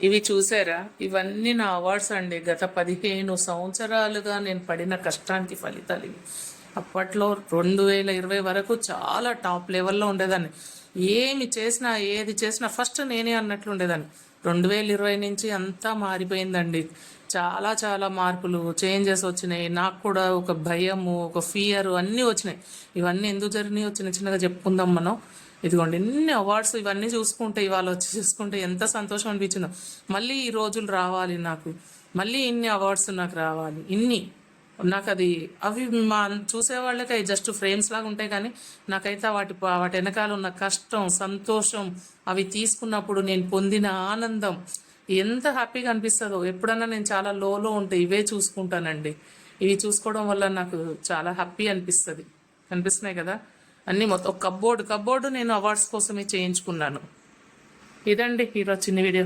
ఇవి చూసారా? ఇవన్నీ నా అవార్డ్స్ అండి. గత 15 సంవత్సరాలుగా నేను పడిన కష్టానికి ఫలితాలు ఇవి. అప్పట్లో 2020 వరకు చాలా టాప్ లెవెల్లో ఉండేదాన్ని. ఏమి చేసినా, ఏది చేసినా ఫస్ట్ నేనే అన్నట్లు ఉండేదాన్ని. 2020 నుంచి అంతా మారిపోయిందండి. చాలా చాలా మార్పులు, చేంజెస్ వచ్చినాయి. నాకు కూడా ఒక భయము, ఒక ఫియర్ అన్నీ వచ్చినాయి. ఇవన్నీ ఎందుకు జరిగినాయో చిన్న చిన్నగా చెప్పుకుందాం మనం. ఇదిగోండి ఇన్ని అవార్డ్స్ ఇవన్నీ చూసుకుంటే, ఇవాళ వచ్చి చూసుకుంటే ఎంత సంతోషం అనిపించిందో. మళ్ళీ ఈ రోజులు రావాలి నాకు, మళ్ళీ ఇన్ని అవార్డ్స్ నాకు రావాలి, ఇన్ని నాకు అది అవి మా చూసే వాళ్ళకి అవి జస్ట్ ఫ్రేమ్స్ లాగా ఉంటాయి. కానీ నాకైతే వాటి వెనకాల ఉన్న కష్టం, సంతోషం, అవి తీసుకున్నప్పుడు నేను పొందిన ఆనందం ఎంత హ్యాపీగా అనిపిస్తుందో. ఎప్పుడన్నా నేను చాలా లోలో ఉంటే ఇవే చూసుకుంటానండి. ఇవి చూసుకోవడం వల్ల నాకు చాలా హ్యాపీ అనిపిస్తుంది. అనిపిస్తున్నాయి కదా అన్నీ. మొత్తం కబ్బోర్డు నేను అవార్డ్స్ కోసమే చేయించుకున్నాను. ఇదండి ఈరోజు చిన్న వీడియో.